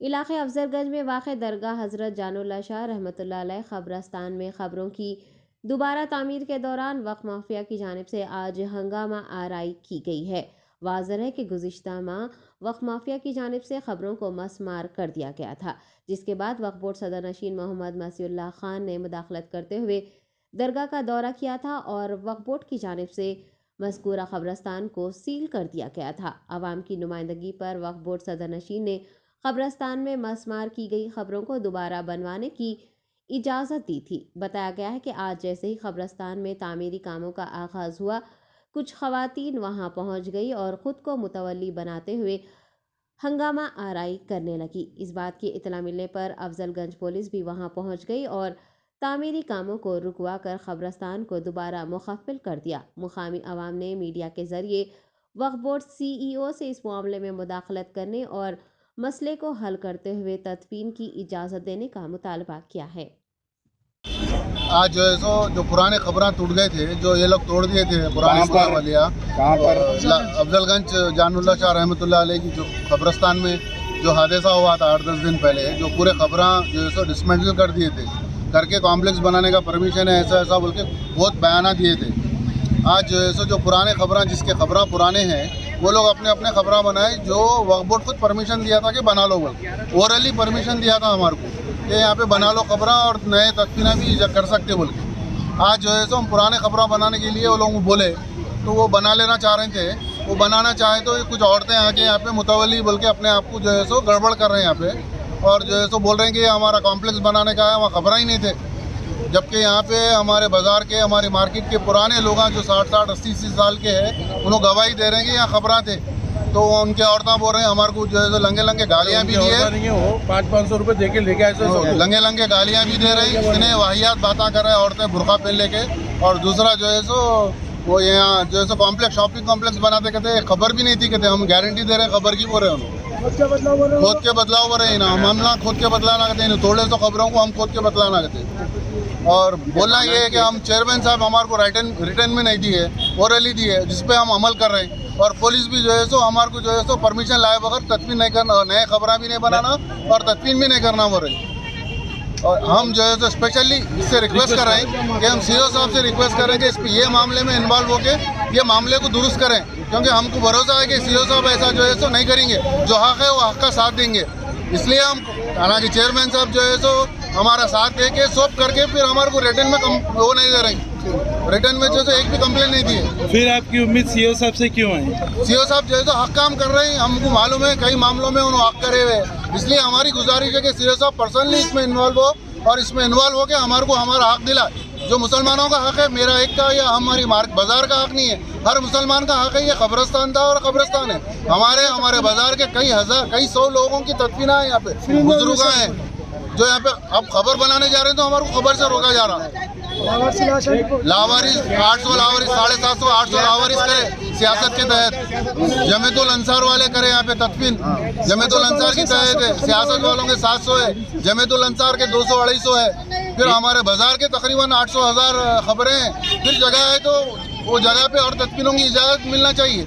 इलाके अफजलगंज में वाक़ दरगाह हज़रत जानुल्लाह शाह रहमतुल्लाह अलैह क़ब्रस्तान में ख़बरों की दोबारा तामीर के दौरान वक्फ माफिया की जानिब से आज हंगामा आराई की गई है। वाज़ेह है कि गुज़िश्ता माह वक्फ माफिया की जानिब से ख़बरों को मसमार कर दिया गया था, जिसके बाद वक्फ बोर्ड सदर नशीन मोहम्मद मसीउल्लाह खान ने मुदाखलत करते हुए दरगाह का दौरा किया था और वक्फ बोर्ड की जानिब से मज़कूरा क़ब्रस्तान को सील कर दिया गया था। आवाम की नुमाइंदगी पर वक्फ बोर्ड सदर नशीन ने क़ब्रस्तान में मसमार की गई ख़बरों को दोबारा बनवाने की इजाज़त दी थी। बताया गया है कि आज जैसे ही क़ब्रस्तान में तामीरी कामों का आगाज़ हुआ, कुछ ख़वातीन वहां पहुंच गई और ख़ुद को मुतवल्ली बनाते हुए हंगामा आराई करने लगी। इस बात की इत्तला मिलने पर अफजलगंज पुलिस भी वहां पहुंच गई और तामीरी कामों को रुकवा कर क़ब्रस्तान को दोबारा मुखफ़्फ़िल कर दिया। मुकामी अवाम ने मीडिया के ज़रिए वक्फ बोर्ड CEO से इस मामले में मुदाखलत करने और मसले को हल करते हुए तदफीन की इजाज़त देने का मुतालबा किया है। आज जो है सो जो पुराने खबरें टूट गए थे, जो ये लोग तोड़ दिए थे पुराने वालिया, कहाँ पर अफजलगंज जानुल्लाह शाह रहमतुल्लाह अलैह की जो कब्रस्तान में जो हादसा हुआ था 8-10 दिन पहले, जो पूरे खबरें जो है सो डिसमेंटल कर दिए थे, करके कॉम्प्लेक्स बनाने का परमिशन है ऐसा ऐसा बोल के बहुत बयाना दिए थे। आज जो है सो जो पुराने खबरें जिसके खबरें पुराने हैं वो लोग अपने अपने खबरें बनाए, जो वक्फ बोर्ड खुद परमिशन दिया था कि बना लो, बोल ओरली परमिशन दिया था हमारे को कि यहाँ पे बना लो खबरें और नए तदफीना भी कर सकते बोल के। आज जो है सो हम पुराने खबरें बनाने के लिए वो लोग बोले तो वो बना लेना चाह रहे थे। वो बनाना चाहे तो कुछ औरतें आके यहाँ पे मुतवल्ली बोल के अपने आप को जो है सो गड़बड़ कर रहे हैं यहाँ पे, और जो है सो बोल रहे हैं कि हमारा कॉम्प्लेक्स बनाने का है, वहाँ खबरें ही नहीं थे। जबकि यहाँ पे हमारे बाज़ार के, हमारे मार्केट के पुराने लोग जो 60-60, 80-80 साल के हैं, उन्होंने गवाही दे रहे हैं कि यहाँ खबरें थे। तो उनके औरतें बोल रहे हैं हमारे को जो है लंगे लंगे गालियाँ भी दिए, 500-500 रुपये दे के लेके आए, लंगे लंगे गालियाँ भी दे रही, इतने वाहियात बातें कर रहे हैं औरतें बुर्का पहन लेके। और दूसरा जो है सो वो यहाँ जो है सो कॉम्प्लेक्स, शॉपिंग कॉम्प्लेक्स बनाते कहते खबर भी नहीं थी, कहते हम गारंटी दे रहे हैं खबर की बोल रहे हैं, खुद के बदलाव हो रहे हैं ना, हम ना खुद के बदलाना कहते हैं, थोड़े सो खबरों को हम खुद के बदलाना कहते हैं। और बोलना ये है कि हम चेयरमैन साहब हमारे को रिटर्न में नहीं दिए, ओरली दिए, जिस पे हम अमल कर रहे हैं। और पुलिस भी जो है सो हमारे को जो है सो परमिशन लाए बगैर तदफीन नहीं करना, नए खबरें भी नहीं बनाना और तदफीन भी नहीं करना बोल रहे। और हम जो है सो स्पेशली इससे रिक्वेस्ट कर रहे हैं कि हम CEO साहब से रिक्वेस्ट करें कि इस पर ये मामले में इन्वॉल्व होके ये मामले को दुरुस्त करें, क्योंकि हमको भरोसा है कि CEO साहब ऐसा जो है सो नहीं करेंगे, जो हक है वो हक का साथ देंगे। इसलिए हम हालांकि चेयरमैन साहब जो है सो हमारा साथ दे के सॉल्व करके फिर हमारे को रिटर्न में वो नहीं दे रहे, रिटर्न में जो है एक भी कंप्लेन नहीं दी है। फिर आपकी उम्मीद CEO साहब से क्यों है? CEO साहब जो है तो हक काम कर रहे हैं, हमको मालूम है कई मामलों में उन्होंने हक करे हुए, इसलिए हमारी गुजारिश है कि CEO साहब पर्सनली इसमें इन्वॉल्व हो और इसमें इन्वॉल्व हो के हमारे को हमारा हक दिला। जो मुसलमानों का हक है, मेरा एक का या हमारी बाजार का हक नहीं है, हर मुसलमान का हक है। ये कब्रस्तान था और कब्रस्तान है, हमारे बाजार के कई सौ लोगों की तदफीना है, यहाँ पे बुजुर्ग हैं जो यहाँ पे अब खबर बनाने जा रहे हैं, तो हमारे को खबर से रोका जा रहा है। लावारिस 800 लावारिस 750 800 लावारिस करे सियासत के तहत, जमीयतुल अंसार वाले करे यहाँ पे तदफीन, जमीयतुल अंसार की तहत है, सियासत वालों के 700 है, जमीयतुल अंसार के 200-250 है। फिर हमारे बाजार के तकरीबन 800-1000 खबरें हैं। फिर जगह है तो वो जगह पे और तदफीनों की इजाज़त मिलना चाहिए।